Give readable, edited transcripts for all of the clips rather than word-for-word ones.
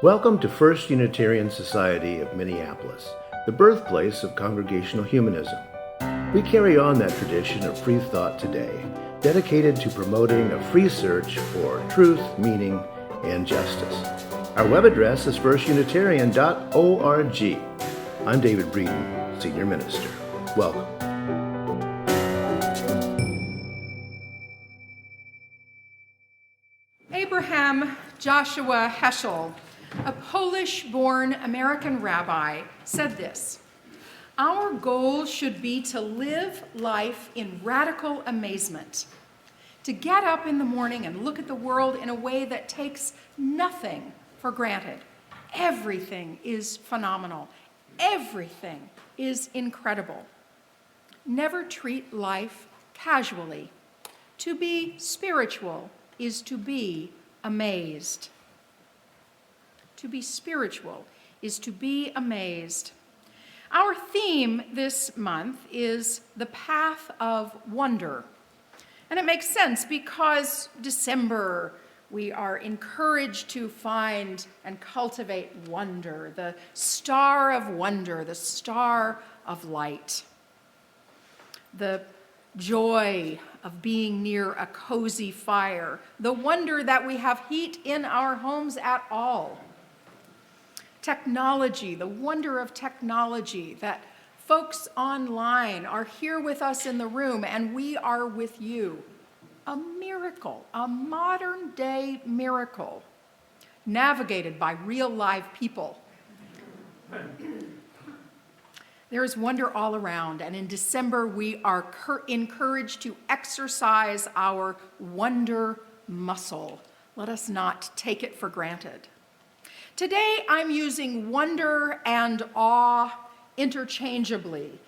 Welcome to First Unitarian Society of Minneapolis, the birthplace of Congregational Humanism. We carry on that tradition of free thought today, dedicated to promoting a free search for truth, meaning, and justice. Our web address is firstunitarian.org. I'm David Breeden, Senior Minister. Welcome. Abraham Joshua Heschel, a Polish-born American rabbi, said this: "Our goal should be to live life in radical amazement, to get up in the morning and look at the world in a way that takes nothing for granted. Everything is phenomenal. Everything is incredible. Never treat life casually. To be spiritual is to be amazed." To be spiritual is to be amazed. Our theme this month is the path of wonder. And it makes sense because December, we are encouraged to find and cultivate wonder, the star of wonder, the star of light. The joy of being near a cozy fire, the wonder that we have heat in our homes at all. Technology, the wonder of technology, that folks online are here with us in the room and we are with you. A miracle, a modern day miracle, navigated by real live people. There is wonder all around, and in December we are encouraged to exercise our wonder muscle. Let us not take it for granted. Today I'm using wonder and awe interchangeably.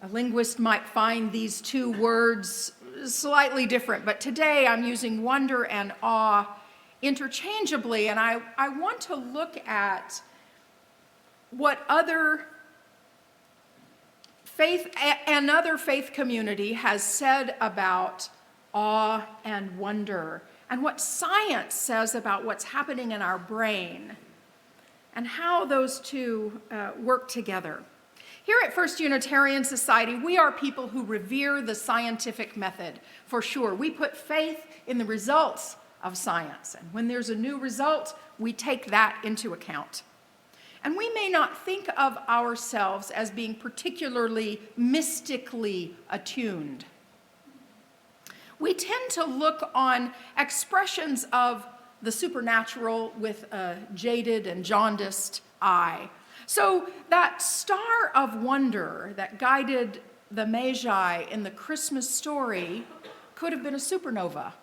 A linguist might find these two words slightly different, but today I'm using wonder and awe interchangeably, and I want to look at what another faith community has said about awe and wonder, and what science says about what's happening in our brain, and how those two work together. Here at First Unitarian Society, we are people who revere the scientific method, for sure. We put faith in the results of science, and when there's a new result, we take that into account. And we may not think of ourselves as being particularly mystically attuned. We tend to look on expressions of the supernatural with a jaded and jaundiced eye. So that star of wonder that guided the Magi in the Christmas story could have been a supernova,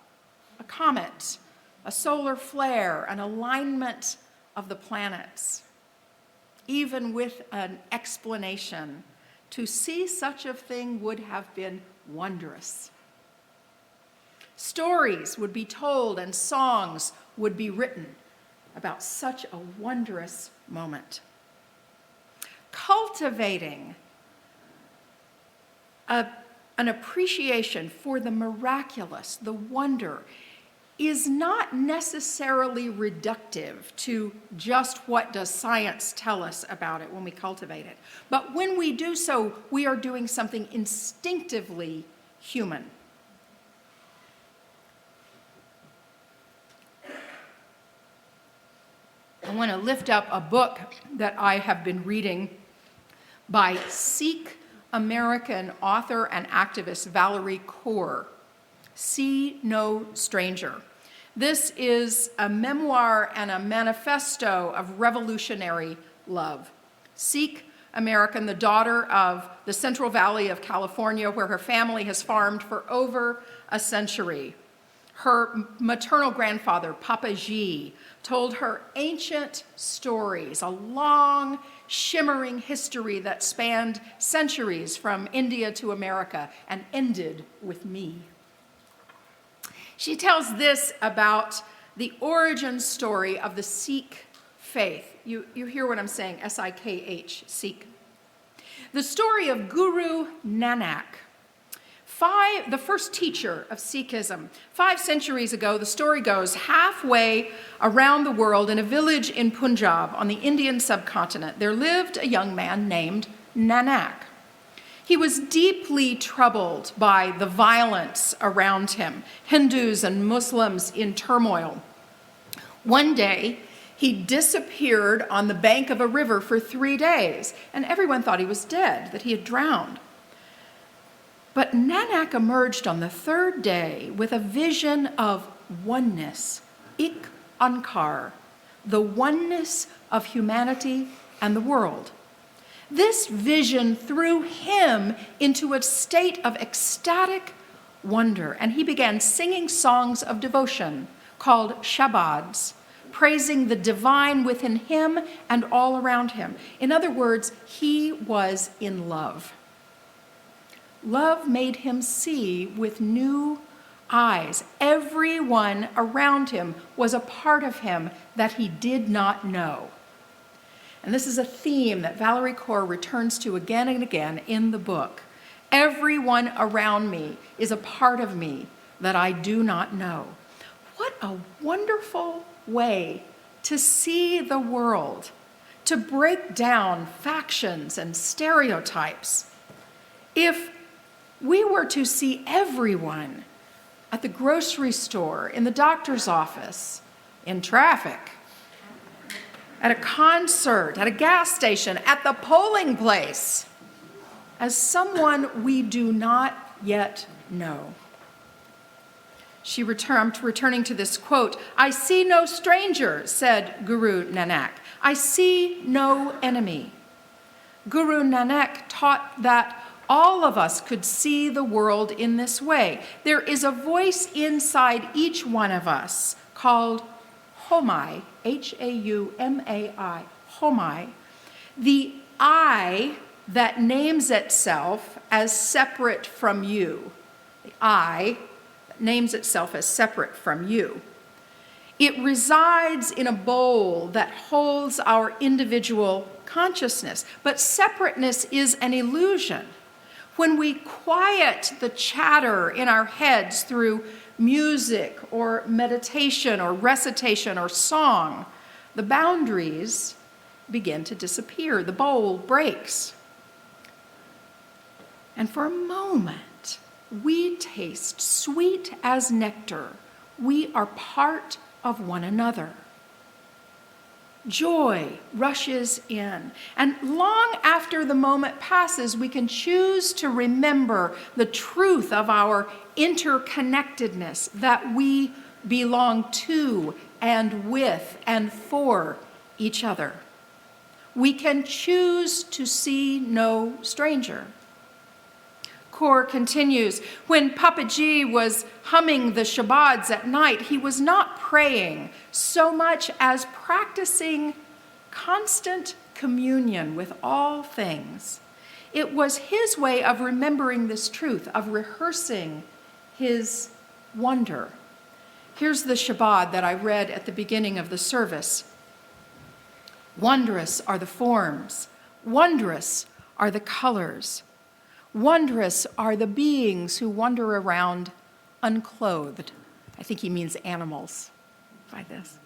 a comet, a solar flare, an alignment of the planets. Even with an explanation, to see such a thing would have been wondrous. Stories would be told and songs would be written about such a wondrous moment. Cultivating an appreciation for the miraculous, the wonder, is not necessarily reductive to just what does science tell us about it when we cultivate it. But when we do so, we are doing something instinctively human. I want to lift up a book that I have been reading by Sikh American author and activist Valerie Kaur, See No Stranger. This is a memoir and a manifesto of revolutionary love. Sikh American, the daughter of the Central Valley of California, where her family has farmed for over a century. Her maternal grandfather, Papa Ji, told her ancient stories, a long, shimmering history that spanned centuries from India to America and ended with me. She tells this about the origin story of the Sikh faith. You hear what I'm saying, S-I-K-H, Sikh. The story of Guru Nanak, the first teacher of Sikhism. 5 centuries ago, the story goes, halfway around the world in a village in Punjab on the Indian subcontinent, there lived a young man named Nanak. He was deeply troubled by the violence around him, Hindus and Muslims in turmoil. One day, he disappeared on the bank of a river for 3 days, and everyone thought he was dead, that he had drowned. But Nanak emerged on the 3rd day with a vision of oneness, ik onkar, the oneness of humanity and the world. This vision threw him into a state of ecstatic wonder, and he began singing songs of devotion called shabads, praising the divine within him and all around him. In other words, he was in love. Love made him see with new eyes. Everyone around him was a part of him that he did not know. And this is a theme that Valerie Kaur returns to again and again in the book. Everyone around me is a part of me that I do not know. What a wonderful way to see the world, to break down factions and stereotypes. If we were to see everyone at the grocery store, in the doctor's office, in traffic, at a concert, at a gas station, at the polling place, as someone we do not yet know. I'm returning to this quote. "I see no stranger," said Guru Nanak. "I see no enemy." Guru Nanak taught that all of us could see the world in this way. There is a voice inside each one of us called Homai, Haumai, Homai, the I that names itself as separate from you. The I that names itself as separate from you. It resides in a bowl that holds our individual consciousness, but separateness is an illusion. When we quiet the chatter in our heads through music or meditation or recitation or song, the boundaries begin to disappear. The bowl breaks. And for a moment, we taste sweet as nectar. We are part of one another. Joy rushes in, and long after the moment passes, we can choose to remember the truth of our interconnectedness, that we belong to and with and for each other. We can choose to see no stranger. Kaur continues, when Papaji was humming the shabads at night, he was not praying so much as practicing constant communion with all things. It was his way of remembering this truth, of rehearsing his wonder. Here's the shabad that I read at the beginning of the service. Wondrous are the forms, wondrous are the colors. Wondrous are the beings who wander around unclothed. I think he means animals by this.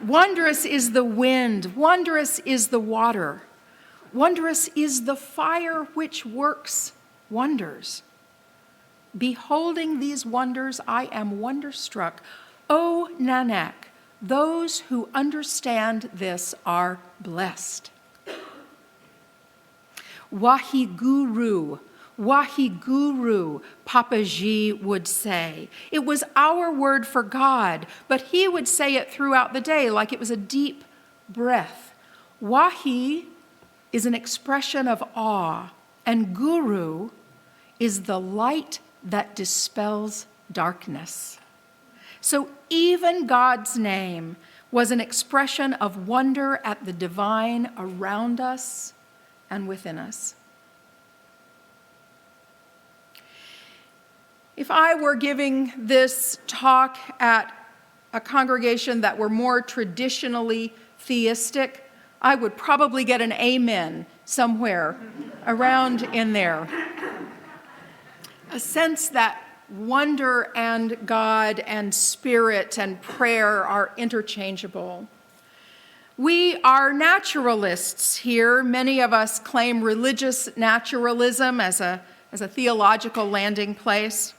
Wondrous is the wind. Wondrous is the water. Wondrous is the fire which works wonders. Beholding these wonders, I am wonderstruck. O Nanak, those who understand this are blessed. Wahiguru, Wahiguru, Papaji would say. It was our word for God, but he would say it throughout the day like it was a deep breath. Wahi is an expression of awe, and Guru is the light that dispels darkness. So even God's name was an expression of wonder at the divine around us and within us. If I were giving this talk at a congregation that were more traditionally theistic, I would probably get an amen somewhere around in there. a sense that wonder and God and spirit and prayer are interchangeable. We are naturalists here. Many of us claim religious naturalism as a theological landing place.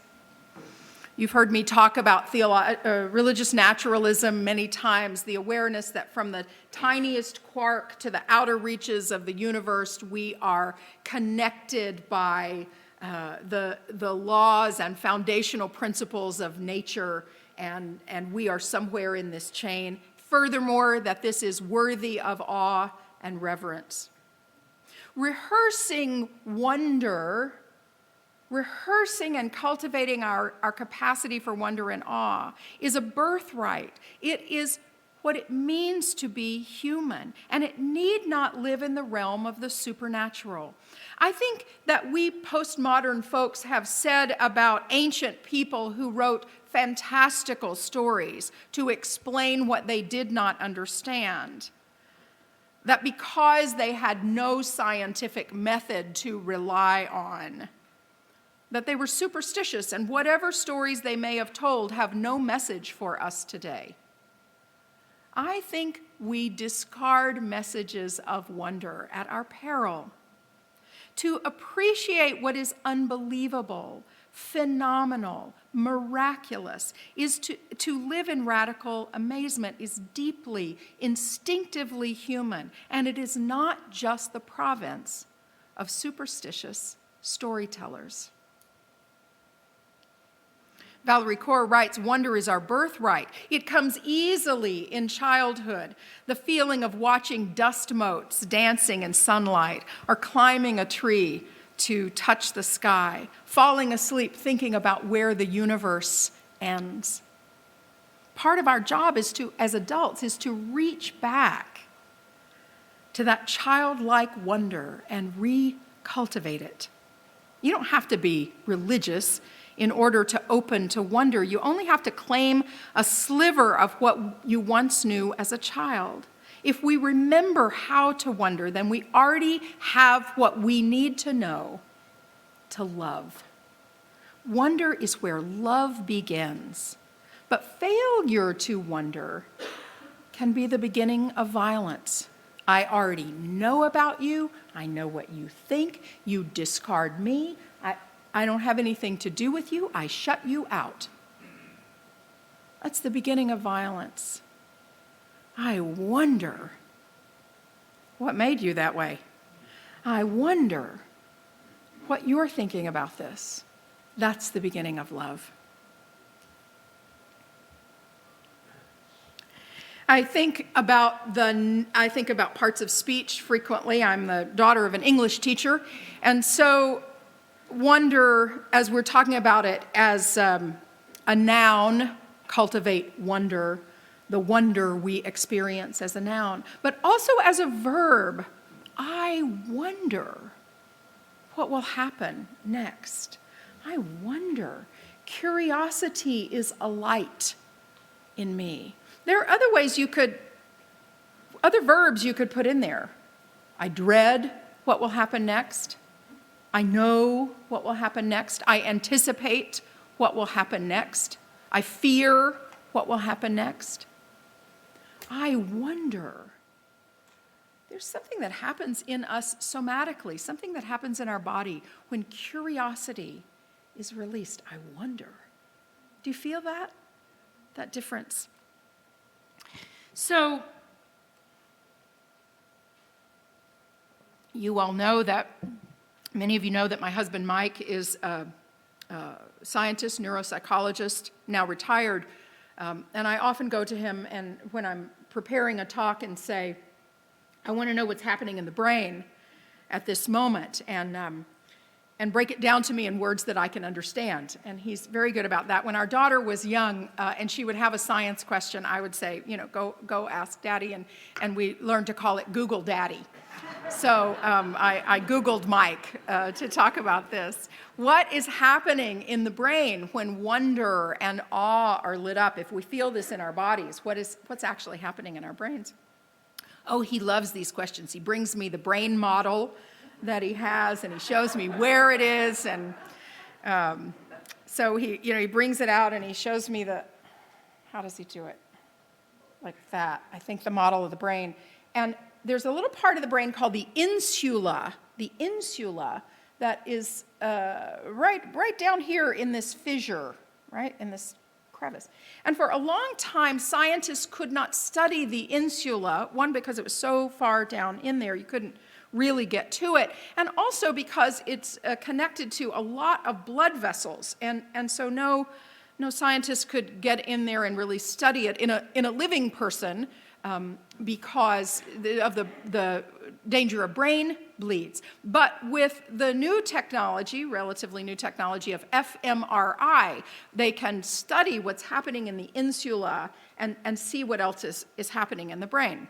You've heard me talk about religious naturalism many times, the awareness that from the tiniest quark to the outer reaches of the universe, we are connected by the laws and foundational principles of nature, and we are somewhere in this chain. Furthermore, that this is worthy of awe and reverence. Rehearsing wonder, rehearsing and cultivating our capacity for wonder and awe is a birthright. It is what it means to be human, and it need not live in the realm of the supernatural. I think that we postmodern folks have said about ancient people who wrote fantastical stories to explain what they did not understand, that because they had no scientific method to rely on, that they were superstitious, and whatever stories they may have told have no message for us today. I think we discard messages of wonder at our peril. To appreciate what is unbelievable, phenomenal, miraculous, is to live in radical amazement, is deeply, instinctively human, and it is not just the province of superstitious storytellers. Valerie Kaur writes, wonder is our birthright. It comes easily in childhood. The feeling of watching dust motes dancing in sunlight, or climbing a tree to touch the sky, falling asleep thinking about where the universe ends. Part of our job as adults is to reach back to that childlike wonder and recultivate it. You don't have to be religious in order to open to wonder. You only have to claim a sliver of what you once knew as a child. If we remember how to wonder, then we already have what we need to know to love. Wonder is where love begins. But failure to wonder can be the beginning of violence. I already know about you. I know what you think. You discard me. I don't have anything to do with you. I shut you out. That's the beginning of violence. I wonder what made you that way. I wonder what you're thinking about this. That's the beginning of love. I think about parts of speech frequently. I'm the daughter of an English teacher, and so wonder, as we're talking about it as a noun, cultivate wonder, the wonder we experience as a noun, but also as a verb. I wonder what will happen next. I wonder. Curiosity is a light in me. There are other verbs you could put in there. I dread what will happen next. I know what will happen next. I anticipate what will happen next. I fear what will happen next. I wonder. There's something that happens in us somatically, something that happens in our body when curiosity is released. I wonder. Do you feel that difference? So, you all know that, many of you know that my husband Mike is a scientist, neuropsychologist, now retired, and I often go to him and when I'm preparing a talk and say, I want to know what's happening in the brain at this moment, and break it down to me in words that I can understand. And he's very good about that. When our daughter was young and she would have a science question, I would say, go ask Daddy, and we learned to call it Google Daddy. So I Googled Mike to talk about this. What is happening in the brain when wonder and awe are lit up? If we feel this in our bodies, what's actually happening in our brains? Oh, he loves these questions. He brings me the brain model that he has, and he shows me where it is, and So he brings it out and he shows me how does he do it? Like that, I think the model of the brain. And there's a little part of the brain called the insula that is right down here in this fissure, right, in this crevice. And for a long time, scientists could not study the insula, one, because it was so far down in there, you couldn't really get to it, and also because it's connected to a lot of blood vessels, and so no scientist could get in there and really study it in a living person because of the danger of brain bleeds. But with the new technology, relatively new technology of fMRI, they can study what's happening in the insula and see what else is happening in the brain.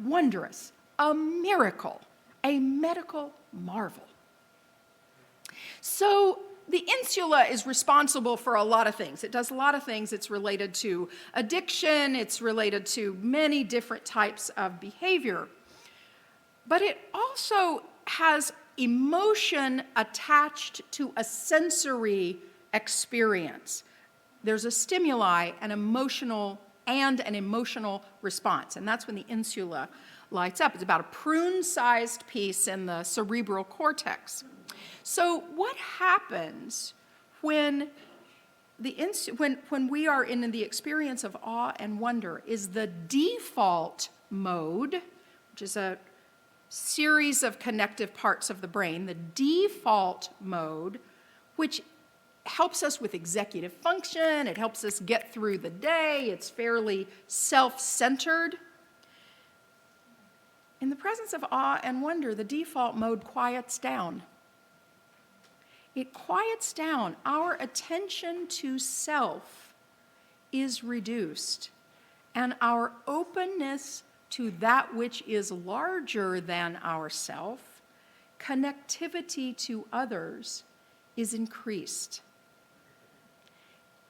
Wondrous. A miracle, a medical marvel. So the insula is responsible for a lot of things. It does a lot of things. It's related to addiction. It's related to many different types of behavior. But it also has emotion attached to a sensory experience. There's a stimuli, an emotional response, and that's when the insula lights up. It's about a prune-sized piece in the cerebral cortex. So what happens when we are in the experience of awe and wonder is the default mode, which is a series of connective parts of the brain, the default mode, which helps us with executive function, it helps us get through the day, it's fairly self-centered. In the presence of awe and wonder, the default mode quiets down. It quiets down. Our attention to self is reduced, and our openness to that which is larger than ourself, connectivity to others, is increased.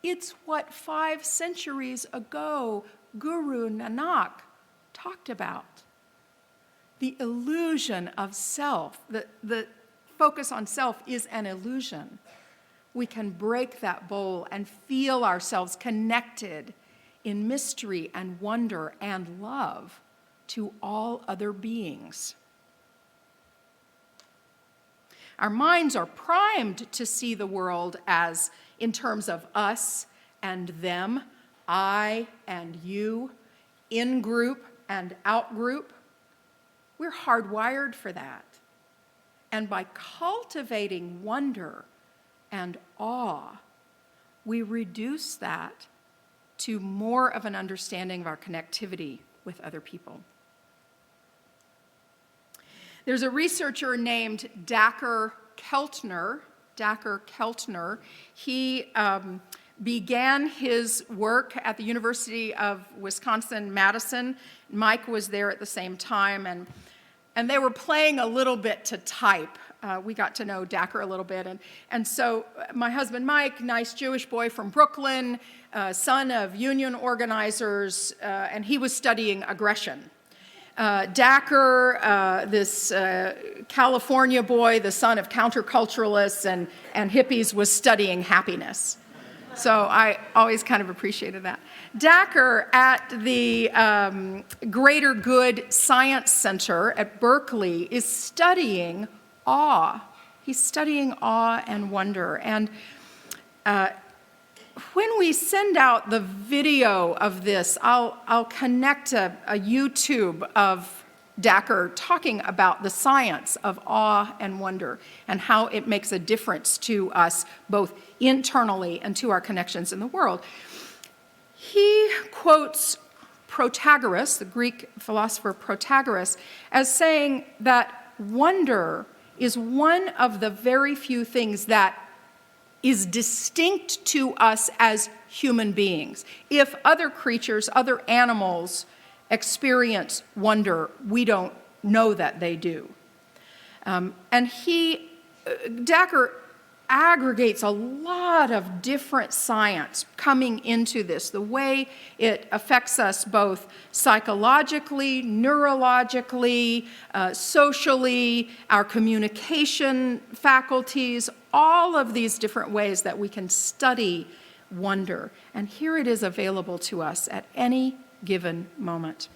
It's what 5 centuries ago Guru Nanak talked about. The illusion of self, the focus on self is an illusion. We can break that bowl and feel ourselves connected in mystery and wonder and love to all other beings. Our minds are primed to see the world as in terms of us and them, I and you, in-group and out-group. We're hardwired for that. And by cultivating wonder and awe, we reduce that to more of an understanding of our connectivity with other people. There's a researcher named Dacher Keltner. He began his work at the University of Wisconsin-Madison. Mike was there at the same time, and they were playing a little bit to type. We got to know Dacher a little bit. And so my husband Mike, nice Jewish boy from Brooklyn, son of union organizers, and he was studying aggression. Dacher, this California boy, the son of counterculturalists and hippies, was studying happiness. So I always kind of appreciated that. Dacher at the Greater Good Science Center at Berkeley is studying awe. He's studying awe and wonder. And when we send out the video of this, I'll connect a YouTube of Dacher talking about the science of awe and wonder and how it makes a difference to us both internally and to our connections in the world. He quotes Protagoras, the Greek philosopher Protagoras, as saying that wonder is one of the very few things that is distinct to us as human beings. If other creatures, other animals experience wonder, we don't know that they do. And Dacher aggregates a lot of different science coming into this, the way it affects us both psychologically, neurologically, socially, our communication faculties, all of these different ways that we can study wonder. And here it is available to us at any given moment.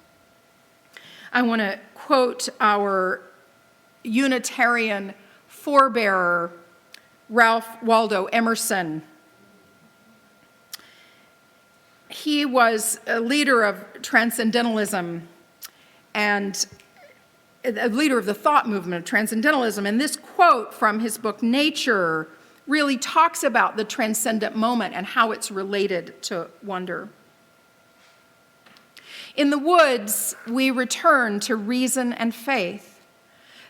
I want to quote our Unitarian forebearer, Ralph Waldo Emerson. He was a leader of transcendentalism and a leader of the thought movement of transcendentalism. And this quote from his book, Nature, really talks about the transcendent moment and how it's related to wonder. In the woods, we return to reason and faith.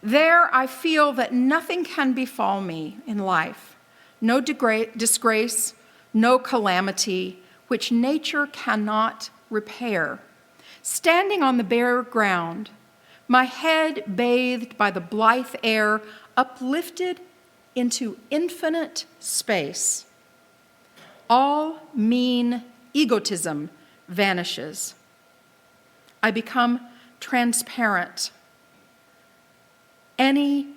There I feel that nothing can befall me in life, no disgrace, no calamity, which nature cannot repair. Standing on the bare ground, my head bathed by the blithe air, uplifted into infinite space, all mean egotism vanishes. I become transparent. Any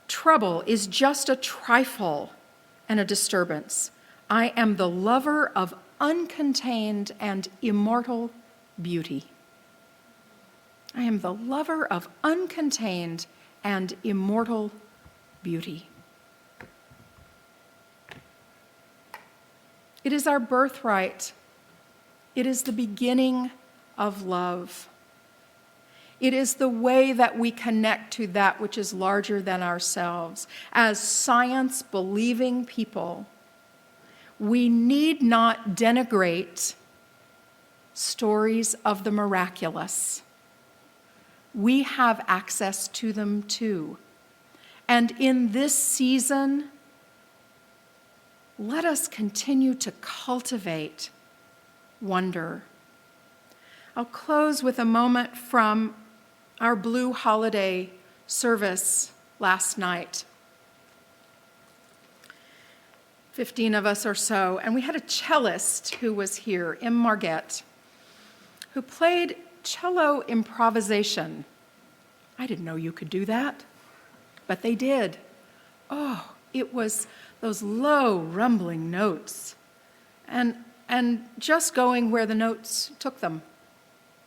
trouble is just a trifle and a disturbance. I am the lover of uncontained and immortal beauty. I am the lover of uncontained and immortal beauty. It is our birthright. It is the beginning of love. It is the way that we connect to that which is larger than ourselves. As science-believing people, we need not denigrate stories of the miraculous. We have access to them too. And in this season, let us continue to cultivate wonder. I'll close with a moment from our Blue Holiday service last night. 15 of us or so, and we had a cellist who was here, M. Margette, who played cello improvisation. I didn't know you could do that, but they did. Oh, it was those low, rumbling notes, and just going where the notes took them.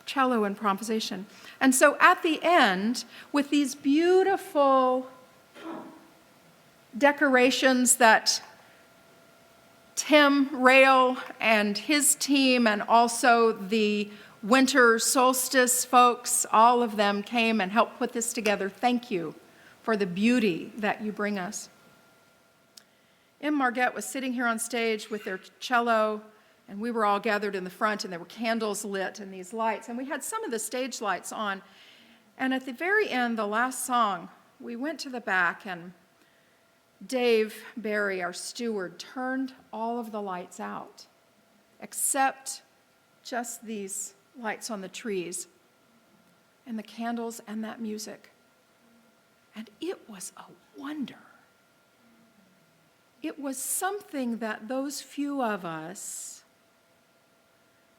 Cello improvisation. And so at the end, with these beautiful decorations that Tim Rail and his team and also the winter solstice folks, all of them came and helped put this together. Thank you for the beauty that you bring us. M. Margette was sitting here on stage with their cello, and we were all gathered in the front, and there were candles lit and these lights. And we had some of the stage lights on. And at the very end, the last song, we went to the back, and Dave Barry, our steward, turned all of the lights out, except just these lights on the trees and the candles and that music. And it was a wonder. It was something that those few of us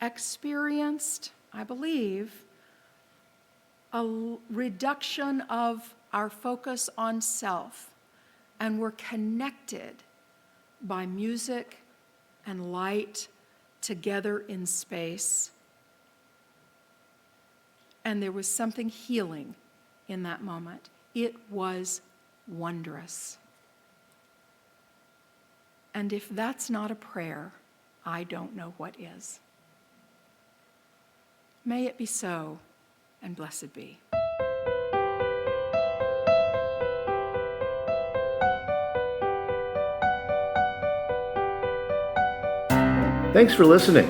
experienced, I believe, a reduction of our focus on self, and were connected by music and light together in space. And there was something healing in that moment. It was wondrous. And if that's not a prayer, I don't know what is. May it be so, and blessed be. Thanks for listening.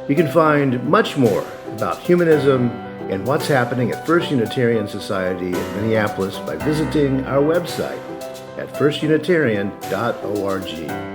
You can find much more about humanism and what's happening at First Unitarian Society in Minneapolis by visiting our website at firstunitarian.org.